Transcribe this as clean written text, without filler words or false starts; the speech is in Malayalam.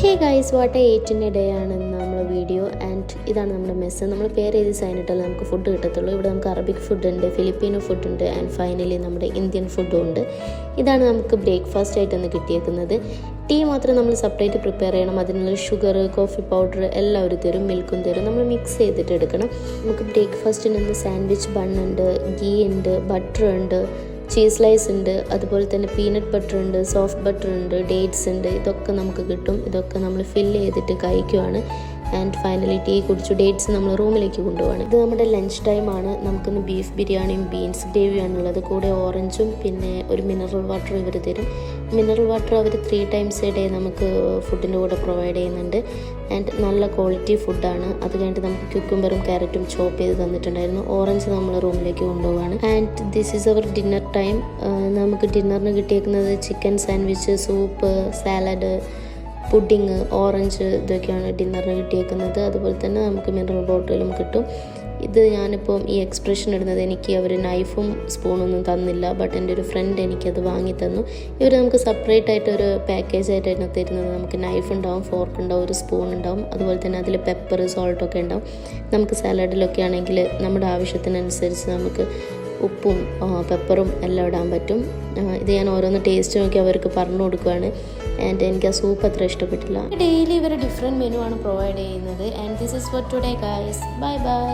Hey guys, what A 8th day ആണ് നമ്മുടെ വീഡിയോ. ആൻഡ് ഇതാണ് നമ്മുടെ മെസ്സ്. നമ്മൾ പേര് എഴുതി സൈൻ ഇട്ടാൽ നമുക്ക് ഫുഡ് കിട്ടത്തുള്ളൂ. ഇവിടെ നമുക്ക് അറബിക് ഫുഡ് ഉണ്ട്, ഫിലിപ്പീനോ ഫുഡ് ഉണ്ട്, ആൻഡ് ഫൈനലി നമ്മുടെ ഇന്ത്യൻ ഫുഡും ഉണ്ട്. ഇതാണ് നമുക്ക് ബ്രേക്ക്ഫാസ്റ്റ് ആയിട്ടൊന്ന് കിട്ടിയേക്കുന്നത്. ടീ മാത്രം നമ്മൾ സെപ്പറേറ്റ് പ്രിപ്പയർ ചെയ്യണം. അതിനുള്ള ഷുഗർ, കോഫി പൗഡർ എല്ലാം അവർ തരും, മിൽക്കും തരും. നമ്മൾ മിക്സ് ചെയ്തിട്ട് എടുക്കണം. നമുക്ക് ബ്രേക്ക്ഫാസ്റ്റിന് ഇന്ന് സാൻഡ്വിച്ച് ബണ്ണുണ്ട്, ഗീ ഉണ്ട്, ബട്ടർ ഉണ്ട്, ചീസ് സ്ലൈസ് ഉണ്ട്, അതുപോലെ തന്നെ പീനട്ട് ബട്ടർ ഉണ്ട്, സോഫ്റ്റ് ബട്ടർ ഉണ്ട്, ഡേറ്റ്സ് ഉണ്ട്. ഇതൊക്കെ നമുക്ക് കിട്ടും. ഇതൊക്കെ നമ്മൾ ഫില്ല് ചെയ്തിട്ട് കഴിക്കുവാണ്. ആൻഡ് ഫൈനലി ടീ കുടിച്ചു. ഡേറ്റ്സ് നമ്മൾ റൂമിലേക്ക് കൊണ്ടുപോവാണ്. ഇത് നമ്മുടെ ലഞ്ച് ടൈമാണ്. നമുക്കിന്ന് ബീഫ് ബിരിയാണിയും ബീൻസ് ഗ്രേവിയാണുള്ളത്. കൂടെ ഓറഞ്ചും പിന്നെ ഒരു മിനറൽ വാട്ടർ ഇവർ തരും. മിനറൽ വാട്ടർ അവർ 3 times a day നമുക്ക് ഫുഡിൻ്റെ കൂടെ പ്രൊവൈഡ് ചെയ്യുന്നുണ്ട്. ആൻഡ് നല്ല ക്വാളിറ്റി ഫുഡാണ്. അത് കഴിഞ്ഞിട്ട് നമുക്ക് ക്യുക്കുംബറും ക്യാരറ്റും ചോപ്പ് ചെയ്ത് തന്നിട്ടുണ്ടായിരുന്നു. ഓറഞ്ച് നമ്മൾ റൂമിലേക്ക് കൊണ്ടുപോവാണ്. And this is our dinner time. നമുക്ക് ഡിന്നറിന് കിട്ടിയേക്കുന്നത് chicken sandwich, soup, salad, pudding, orange, ഇതൊക്കെയാണ് ഡിന്നറിന് കിട്ടിയേക്കുന്നത്. അതുപോലെ തന്നെ നമുക്ക് മിനറൽ ബോട്ടിലും കിട്ടും. ഇത് ഞാനിപ്പം ഈ എക്സ്പ്രഷൻ ഇടുന്നത്, എനിക്ക് അവർ നൈഫും സ്പൂണൊന്നും തന്നില്ല, ബട്ട് എൻ്റെ ഒരു ഫ്രണ്ട് എനിക്കത് വാങ്ങി തന്നു. ഇവർ നമുക്ക് സെപ്പറേറ്റ് ആയിട്ട് ഒരു പാക്കേജ് ആയിട്ടാണ് തരുന്നത്. നമുക്ക് നൈഫ് ഉണ്ടാവും, ഫോർക്ക് ഉണ്ടാവും, ഒരു സ്പൂൺ ഉണ്ടാവും, അതുപോലെ തന്നെ അതിൽ പെപ്പർ, സോൾട്ടൊക്കെ ഉണ്ടാവും. നമുക്ക് സാലഡിലൊക്കെ ആണെങ്കിൽ നമ്മുടെ ആവശ്യത്തിനനുസരിച്ച് നമുക്ക് ഉപ്പും പെപ്പറും എല്ലാം ഇടാൻ പറ്റും. ഇത് ഞാൻ ഓരോന്ന് ടേസ്റ്റ് നോക്കി അവർക്ക് പറഞ്ഞു കൊടുക്കുകയാണ്. ആൻഡ് എനിക്ക് ആ സൂപ്പ് അത്ര ഇഷ്ടപ്പെട്ടില്ല. ഡെയിലി ഇവർ ഡിഫറെൻറ്റ് മെനു ആണ് പ്രൊവൈഡ് ചെയ്യുന്നത്. And this is for today guys. Bye bye.